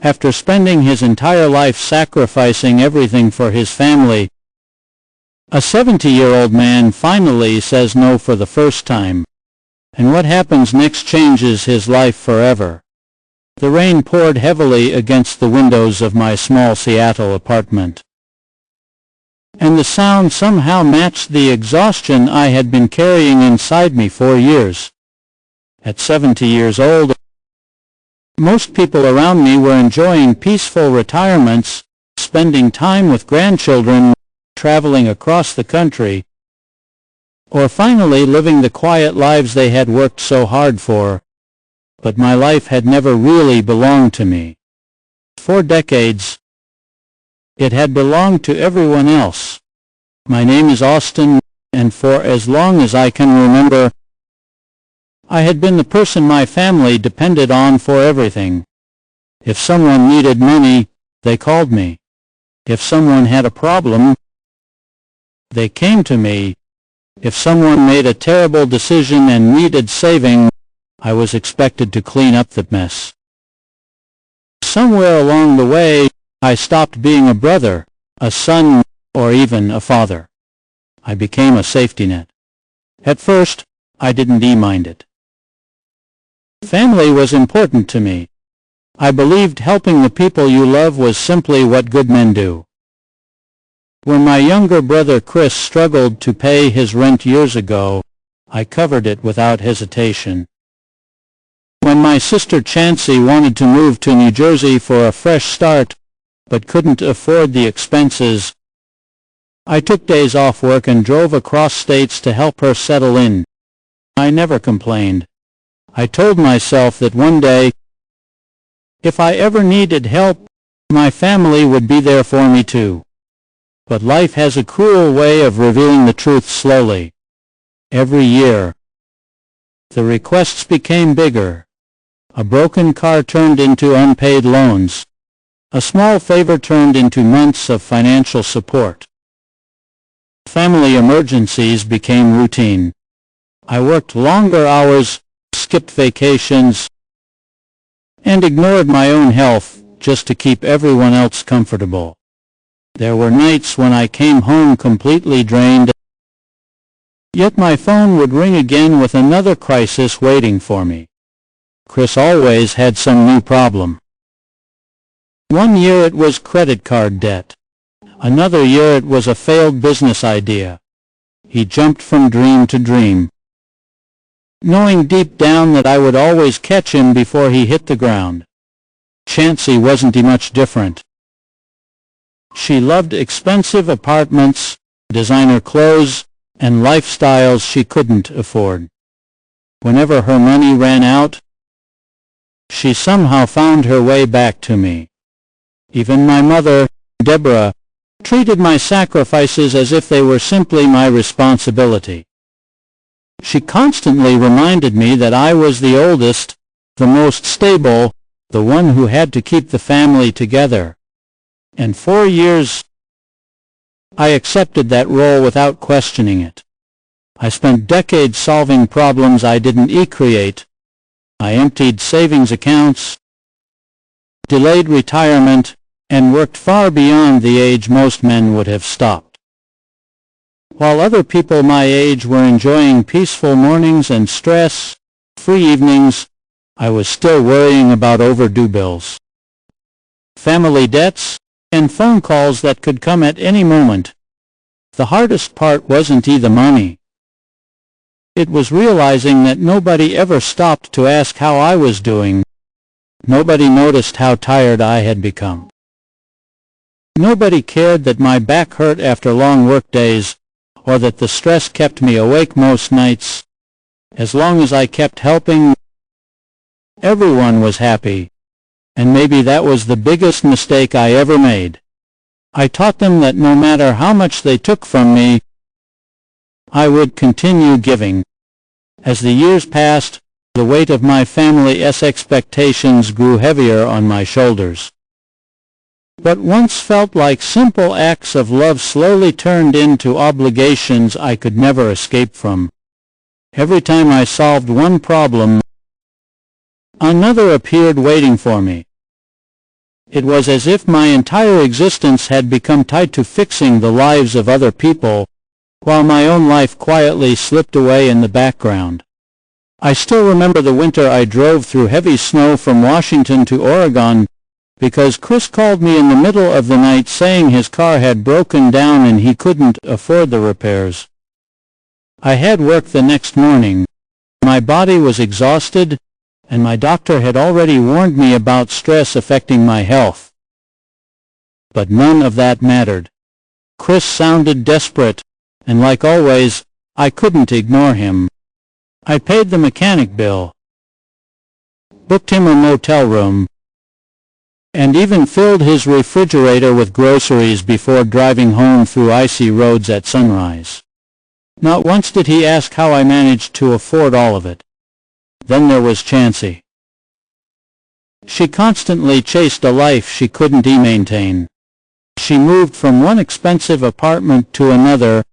After spending his entire life sacrificing everything for his family, a 70-year-old man finally says no for the first time. And what happens next changes his life forever. The rain poured heavily against the windows of my small Seattle apartment, and the sound somehow matched the exhaustion I had been carrying inside me for years. At 70 years old, most people around me were enjoying peaceful retirements, spending time with grandchildren, traveling across the country, or finally living the quiet lives they had worked so hard for. But my life had never really belonged to me. For decades, it had belonged to everyone else. My name is Austin, and for as long as I can remember, I had been the person my family depended on for everything. If someone needed money, they called me. If someone had a problem, they came to me. If someone made a terrible decision and needed saving, I was expected to clean up the mess. Somewhere along the way, I stopped being a brother, a son, or even a father. I became a safety net. At first, I didn't mind it. Family was important to me. I believed helping the people you love was simply what good men do. When my younger brother Chris struggled to pay his rent years ago, I covered it without hesitation. When my sister Chancey wanted to move to New Jersey for a fresh start, but couldn't afford the expenses, I took days off work and drove across states to help her settle in. I never complained. I told myself that one day, if I ever needed help, my family would be there for me too. But life has a cruel way of revealing the truth slowly. Every year, the requests became bigger. A broken car turned into unpaid loans. A small favor turned into months of financial support. Family emergencies became routine. I worked longer hours, skipped vacations, and ignored my own health just to keep everyone else comfortable. There were nights when I came home completely drained, yet my phone would ring again with another crisis waiting for me. Chris always had some new problem. One year it was credit card debt. Another year it was a failed business idea. He jumped from dream to dream, knowing deep down that I would always catch him before he hit the ground. Chancey wasn't much different. She loved expensive apartments, designer clothes, and lifestyles she couldn't afford. Whenever her money ran out, she somehow found her way back to me. Even my mother, Deborah, treated my sacrifices as if they were simply my responsibility. She constantly reminded me that I was the oldest, the most stable, the one who had to keep the family together. And for years, I accepted that role without questioning it. I spent decades solving problems I didn't create. I emptied savings accounts, delayed retirement, and worked far beyond the age most men would have stopped. While other people my age were enjoying peaceful mornings and stress-free evenings, I was still worrying about overdue bills, family debts, and phone calls that could come at any moment. The hardest part wasn't the money. It was realizing that nobody ever stopped to ask how I was doing. Nobody noticed how tired I had become. Nobody cared that my back hurt after long work days, or that the stress kept me awake most nights. As long as I kept helping, everyone was happy. And maybe that was the biggest mistake I ever made. I taught them that no matter how much they took from me, I would continue giving. As the years passed, the weight of my family's expectations grew heavier on my shoulders. What once felt like simple acts of love slowly turned into obligations I could never escape from. Every time I solved one problem, another appeared waiting for me. It was as if my entire existence had become tied to fixing the lives of other people, while my own life quietly slipped away in the background. I still remember the winter I drove through heavy snow from Washington to Oregon, because Chris called me in the middle of the night saying his car had broken down and he couldn't afford the repairs. I had work the next morning. My body was exhausted, and my doctor had already warned me about stress affecting my health. But none of that mattered. Chris sounded desperate, and like always, I couldn't ignore him. I paid the mechanic bill, booked him a motel room, and even filled his refrigerator with groceries before driving home through icy roads at sunrise. Not once did he ask how I managed to afford all of it. Then there was Chancey. She constantly chased a life she couldn't maintain. She moved from one expensive apartment to another,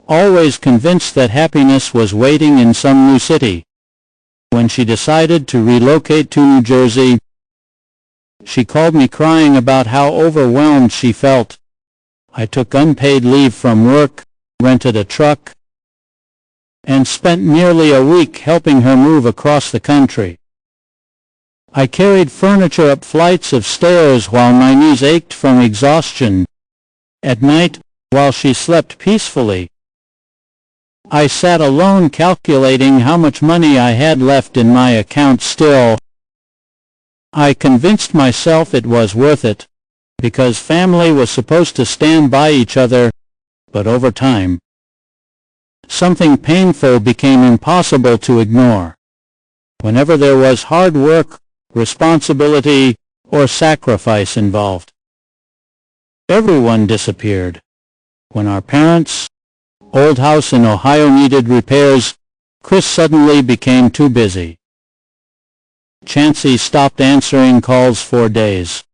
always convinced that happiness was waiting in some new city. When she decided to relocate to New Jersey, she called me crying about how overwhelmed she felt. I took unpaid leave from work, rented a truck, and spent nearly a week helping her move across the country. I carried furniture up flights of stairs while my knees ached from exhaustion. At night, while she slept peacefully, I sat alone calculating how much money I had left in my account still. I convinced myself it was worth it, because family was supposed to stand by each other, but over time, something painful became impossible to ignore. Whenever there was hard work, responsibility, or sacrifice involved, everyone disappeared. When our parents' old house in Ohio needed repairs, Chris suddenly became too busy. Chancey stopped answering calls for days.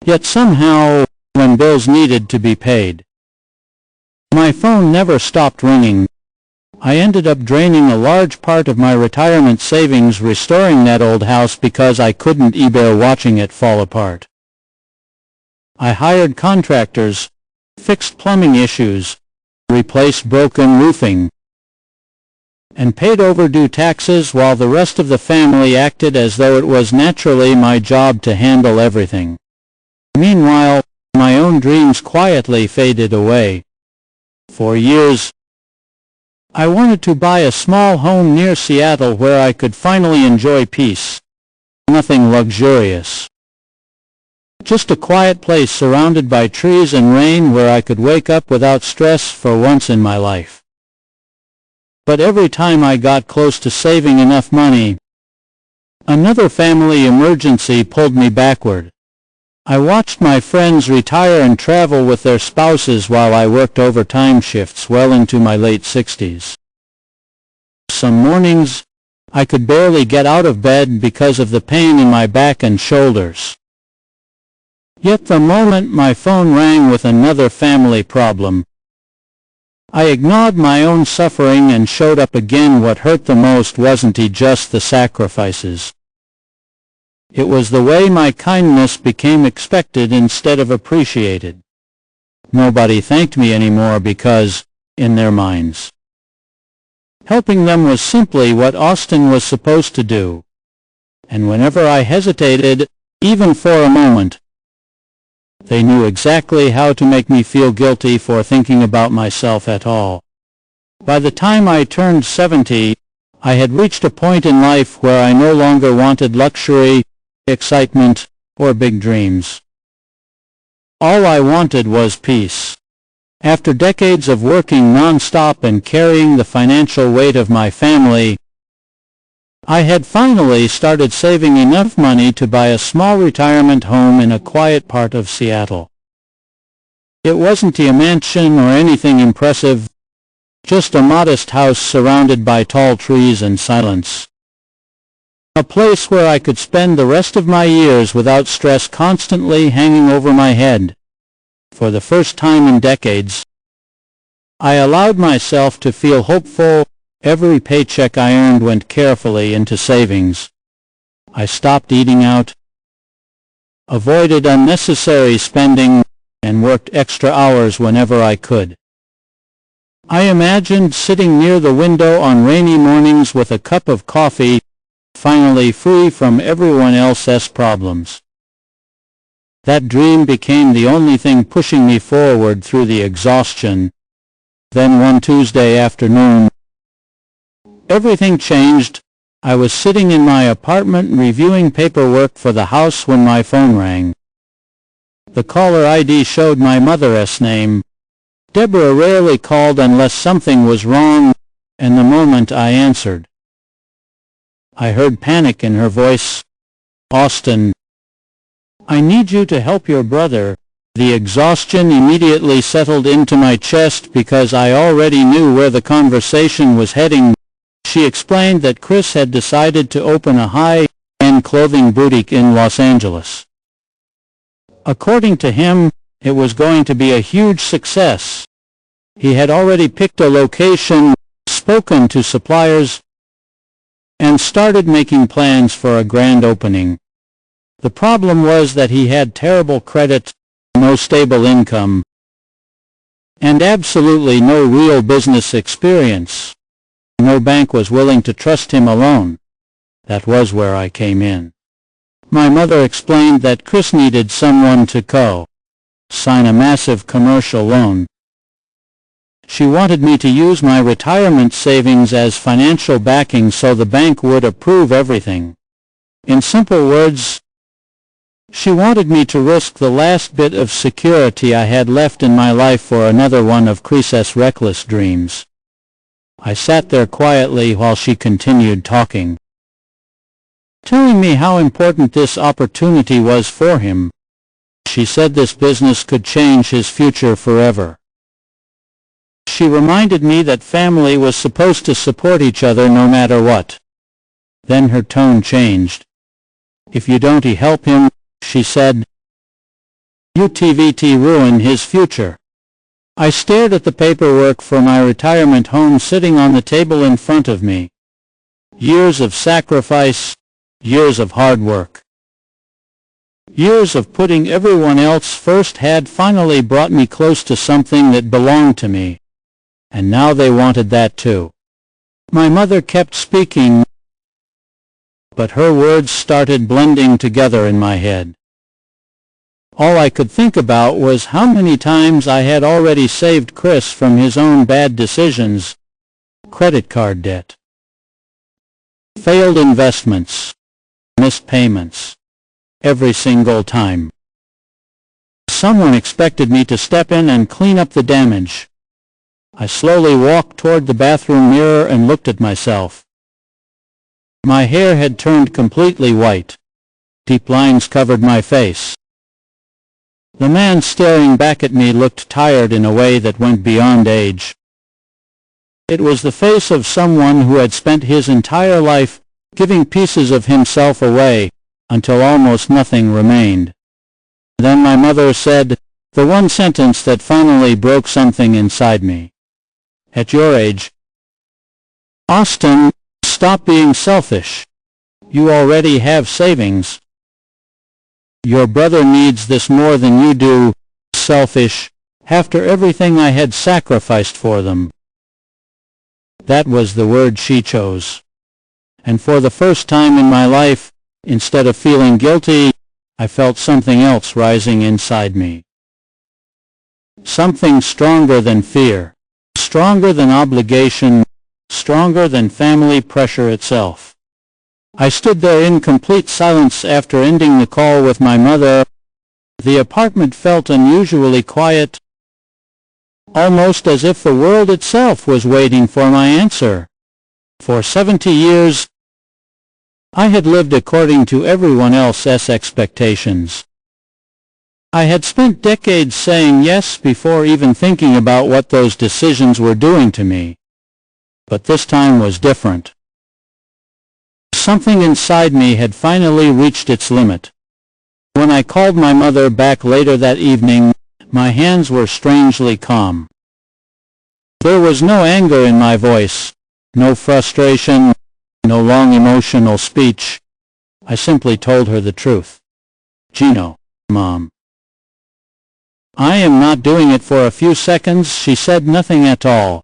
Yet somehow, when bills needed to be paid, my phone never stopped ringing. I ended up draining a large part of my retirement savings restoring that old house because I couldn't bear watching it fall apart. I hired contractors, fixed plumbing issues, replaced broken roofing, and paid overdue taxes while the rest of the family acted as though it was naturally my job to handle everything. Meanwhile, my own dreams quietly faded away. For years, I wanted to buy a small home near Seattle where I could finally enjoy peace. Nothing luxurious. Just a quiet place surrounded by trees and rain where I could wake up without stress for once in my life. But every time I got close to saving enough money, another family emergency pulled me backward. I watched my friends retire and travel with their spouses while I worked overtime shifts well into my late 60s. Some mornings, I could barely get out of bed because of the pain in my back and shoulders. Yet the moment my phone rang with another family problem, I ignored my own suffering and showed up again. What hurt the most wasn't just the sacrifices. It was the way my kindness became expected instead of appreciated. Nobody thanked me anymore because, in their minds, helping them was simply what Austin was supposed to do. And whenever I hesitated, even for a moment, they knew exactly how to make me feel guilty for thinking about myself at all. By the time I turned 70, I had reached a point in life where I no longer wanted luxury, excitement, or big dreams. All I wanted was peace. After decades of working non-stop and carrying the financial weight of my family, I had finally started saving enough money to buy a small retirement home in a quiet part of Seattle. It wasn't a mansion or anything impressive, just a modest house surrounded by tall trees and silence. A place where I could spend the rest of my years without stress constantly hanging over my head. For the first time in decades, I allowed myself to feel hopeful. Every paycheck I earned went carefully into savings. I stopped eating out, avoided unnecessary spending, and worked extra hours whenever I could. I imagined sitting near the window on rainy mornings with a cup of coffee, finally free from everyone else's problems. That dream became the only thing pushing me forward through the exhaustion. Then one Tuesday afternoon, everything changed. I was sitting in my apartment reviewing paperwork for the house when my phone rang. The caller ID showed my mother's name. Deborah rarely called unless something was wrong, and the moment I answered, I heard panic in her voice. "Austin, I need you to help your brother." The exhaustion immediately settled into my chest because I already knew where the conversation was heading. She explained that Chris had decided to open a high-end clothing boutique in Los Angeles. According to him, it was going to be a huge success. He had already picked a location, spoken to suppliers, and started making plans for a grand opening. The problem was that he had terrible credit, no stable income, and absolutely no real business experience. No bank was willing to trust him alone. That was where I came in. My mother explained that Chris needed someone to co-sign a massive commercial loan. She wanted me to use my retirement savings as financial backing so the bank would approve everything. In simple words, she wanted me to risk the last bit of security I had left in my life for another one of Chris's reckless dreams. I sat there quietly while she continued talking, telling me how important this opportunity was for him. She said this business could change his future forever. She reminded me that family was supposed to support each other no matter what. Then her tone changed. "If you don't help him," she said, "you TVT ruin his future." I stared at the paperwork for my retirement home sitting on the table in front of me. Years of sacrifice, years of hard work, years of putting everyone else first had finally brought me close to something that belonged to me. And now they wanted that too. My mother kept speaking, but her words started blending together in my head. All I could think about was how many times I had already saved Chris from his own bad decisions, credit card debt, failed investments, missed payments, every single time. Someone expected me to step in and clean up the damage. I slowly walked toward the bathroom mirror and looked at myself. My hair had turned completely white. Deep lines covered my face. The man staring back at me looked tired in a way that went beyond age. It was the face of someone who had spent his entire life giving pieces of himself away until almost nothing remained. Then my mother said the one sentence that finally broke something inside me. "At your age, Austin, stop being selfish. You already have savings. Your brother needs this more than you do." Selfish, after everything I had sacrificed for them. That was the word she chose. And for the first time in my life, instead of feeling guilty, I felt something else rising inside me. Something stronger than fear. Stronger than obligation, stronger than family pressure itself. I stood there in complete silence after ending the call with my mother. The apartment felt unusually quiet, almost as if the world itself was waiting for my answer. For 70 years, I had lived according to everyone else's expectations. I had spent decades saying yes before even thinking about what those decisions were doing to me. But this time was different. Something inside me had finally reached its limit. When I called my mother back later that evening, my hands were strangely calm. There was no anger in my voice, no frustration, no long emotional speech. I simply told her the truth. Gino, Mom. I am not doing it. For a few seconds she said nothing at all.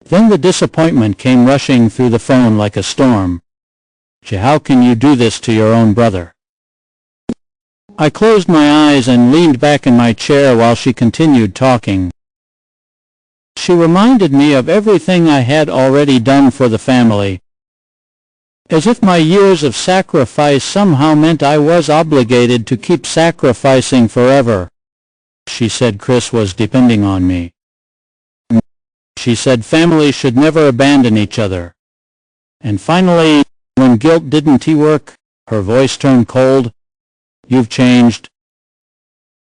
Then the disappointment came rushing through the phone like a storm. How can you do this to your own brother? I closed my eyes and leaned back in my chair while she continued talking. She reminded me of everything I had already done for the family, as if my years of sacrifice somehow meant I was obligated to keep sacrificing forever. She said Chris was depending on me. She said families should never abandon each other. And finally, when guilt didn't work, her voice turned cold. You've changed.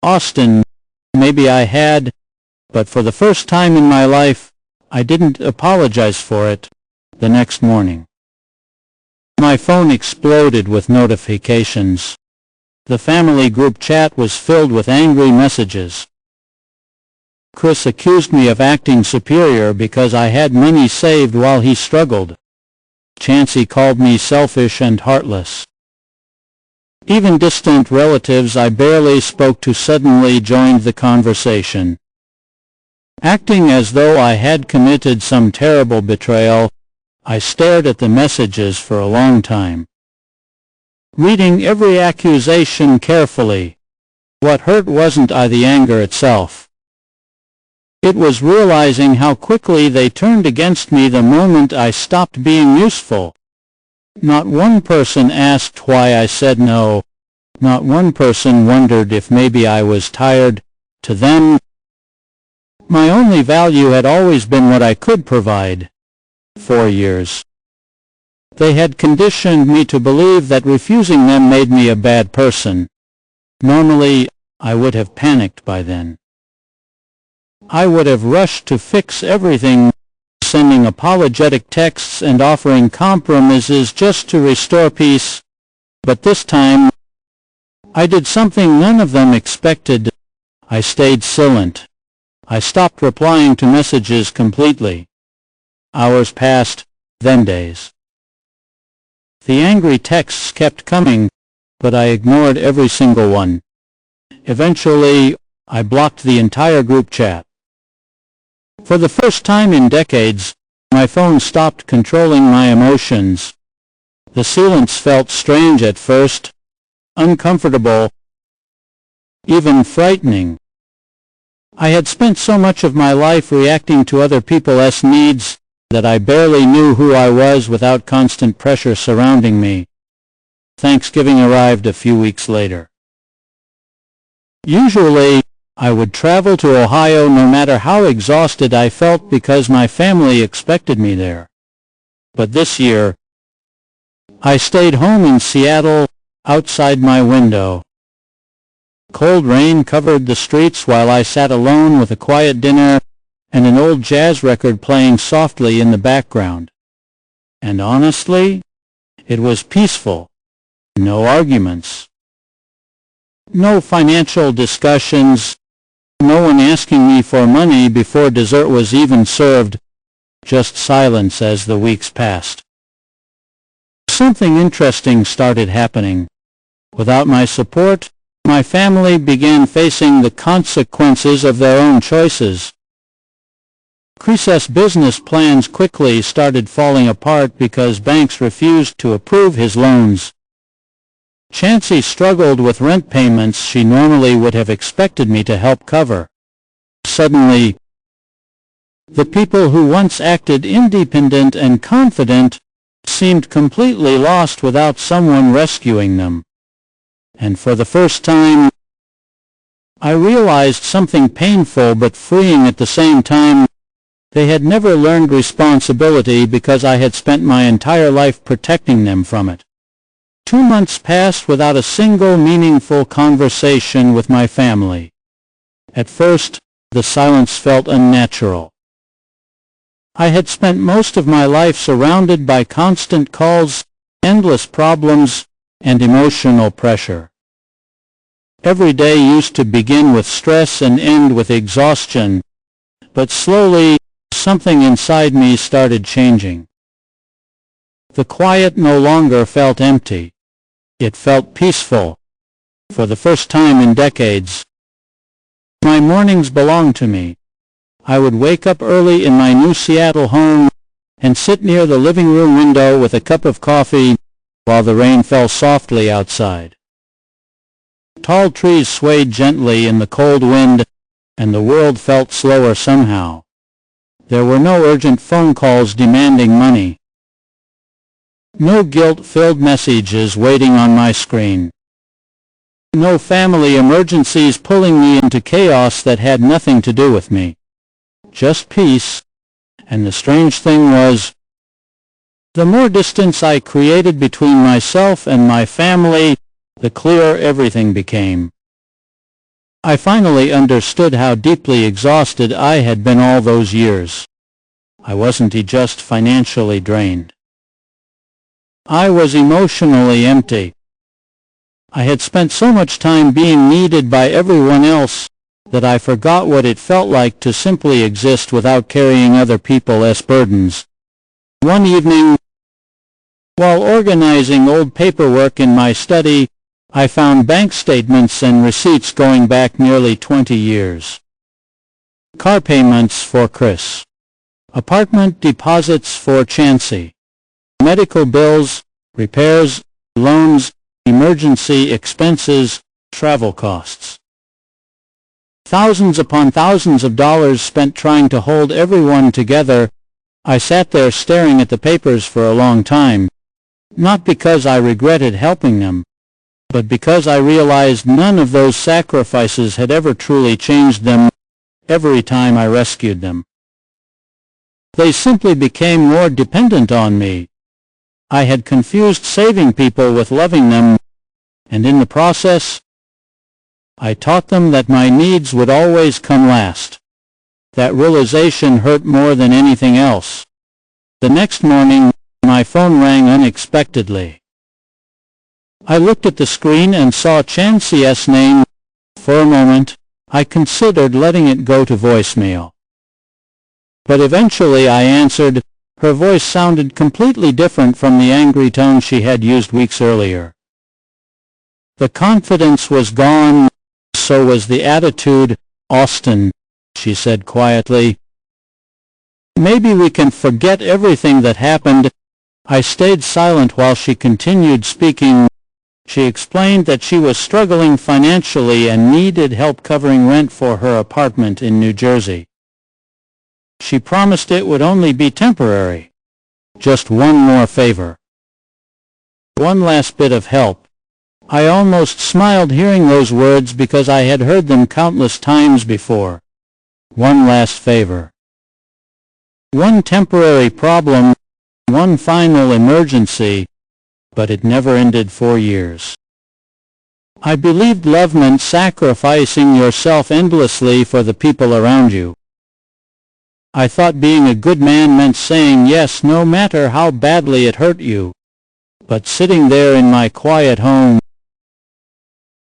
Austin, maybe I had, but for the first time in my life, I didn't apologize for it. The next morning, my phone exploded with notifications. The family group chat was filled with angry messages. Chris accused me of acting superior because I had money saved while he struggled. Chancey called me selfish and heartless. Even distant relatives I barely spoke to suddenly joined the conversation. Acting as though I had committed some terrible betrayal, I stared at the messages for a long time, reading every accusation carefully. What hurt wasn't the anger itself. It was realizing how quickly they turned against me the moment I stopped being useful. Not one person asked why I said no. Not one person wondered if maybe I was tired. To them, my only value had always been what I could provide. 4 years. They had conditioned me to believe that refusing them made me a bad person. Normally, I would have panicked by then. I would have rushed to fix everything, sending apologetic texts and offering compromises just to restore peace. But this time, I did something none of them expected. I stayed silent. I stopped replying to messages completely. Hours passed, then days. The angry texts kept coming, but I ignored every single one. Eventually, I blocked the entire group chat. For the first time in decades, my phone stopped controlling my emotions. The silence felt strange at first, uncomfortable, even frightening. I had spent so much of my life reacting to other people's needs that I barely knew who I was without constant pressure surrounding me. Thanksgiving arrived a few weeks later. Usually, I would travel to Ohio no matter how exhausted I felt because my family expected me there. But this year, I stayed home in Seattle, outside my window. Cold rain covered the streets while I sat alone with a quiet dinner and an old jazz record playing softly in the background. And honestly, it was peaceful. No arguments. No financial discussions. No one asking me for money before dessert was even served. Just silence as the weeks passed. Something interesting started happening. Without my support, my family began facing the consequences of their own choices. Chris's business plans quickly started falling apart because banks refused to approve his loans. Chancey struggled with rent payments she normally would have expected me to help cover. Suddenly, the people who once acted independent and confident seemed completely lost without someone rescuing them. And for the first time, I realized something painful but freeing at the same time. They had never learned responsibility because I had spent my entire life protecting them from it. 2 months passed without a single meaningful conversation with my family. At first, the silence felt unnatural. I had spent most of my life surrounded by constant calls, endless problems, and emotional pressure. Every day used to begin with stress and end with exhaustion, but slowly, something inside me started changing. The quiet no longer felt empty. It felt peaceful. for the first time in decades. My mornings belonged to me. I would wake up early in my new Seattle home and sit near the living room window with a cup of coffee while the rain fell softly outside. Tall trees swayed gently in the cold wind, and the world felt slower somehow. There were no urgent phone calls demanding money. No guilt-filled messages waiting on my screen. No family emergencies pulling me into chaos that had nothing to do with me. Just peace, and the strange thing was, the more distance I created between myself and my family, the clearer everything became. I finally understood how deeply exhausted I had been all those years. I wasn't just financially drained. I was emotionally empty. I had spent so much time being needed by everyone else that I forgot what it felt like to simply exist without carrying other people's burdens. One evening, while organizing old paperwork in my study, I found bank statements and receipts going back nearly 20 years. Car payments for Chris. Apartment deposits for Chancey. Medical bills, repairs, loans, emergency expenses, travel costs. Thousands upon thousands of dollars spent trying to hold everyone together. I sat there staring at the papers for a long time, not because I regretted helping them, but because I realized none of those sacrifices had ever truly changed them every time I rescued them. They simply became more dependent on me. I had confused saving people with loving them, and in the process, I taught them that my needs would always come last. That realization hurt more than anything else. The next morning, my phone rang unexpectedly. I looked at the screen and saw Chancey's name. For a moment, I considered letting it go to voicemail. But eventually I answered. Her voice sounded completely different from the angry tone she had used weeks earlier. The confidence was gone, so was the attitude. "Austin," she said quietly, "maybe we can forget everything that happened." I stayed silent while she continued speaking. She explained that she was struggling financially and needed help covering rent for her apartment in New Jersey. She promised it would only be temporary. Just one more favor. One last bit of help. I almost smiled hearing those words because I had heard them countless times before. One last favor. One temporary problem, one final emergency, but it never ended for years. I believed love meant sacrificing yourself endlessly for the people around you. I thought being a good man meant saying yes no matter how badly it hurt you. But sitting there in my quiet home,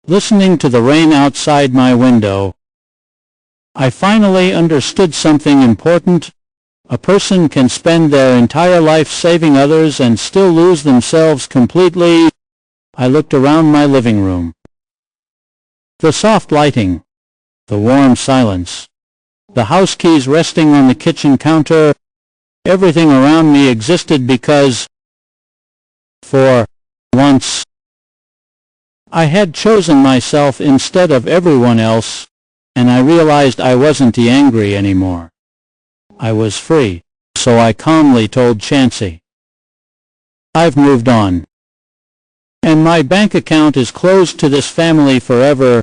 listening to the rain outside my window, I finally understood something important. A person can spend their entire life saving others and still lose themselves completely. I looked around my living room. The soft lighting, the warm silence, the house keys resting on the kitchen counter, everything around me existed because, for once, I had chosen myself instead of everyone else, and I realized I wasn't angry anymore. I was free, so I calmly told Chancey, "I've moved on. And my bank account is closed to this family forever."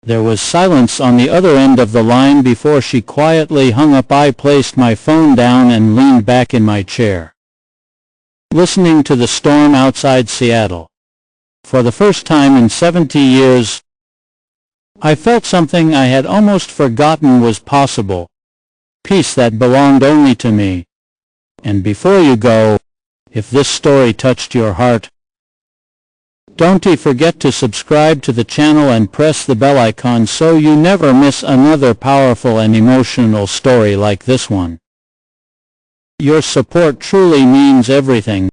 There was silence on the other end of the line before she quietly hung up. I placed my phone down and leaned back in my chair, listening to the storm outside Seattle. For the first time in 70 years, I felt something I had almost forgotten was possible. Peace that belonged only to me. And before you go, if this story touched your heart, don't forget to subscribe to the channel and press the bell icon so you never miss another powerful and emotional story like this one. Your support truly means everything.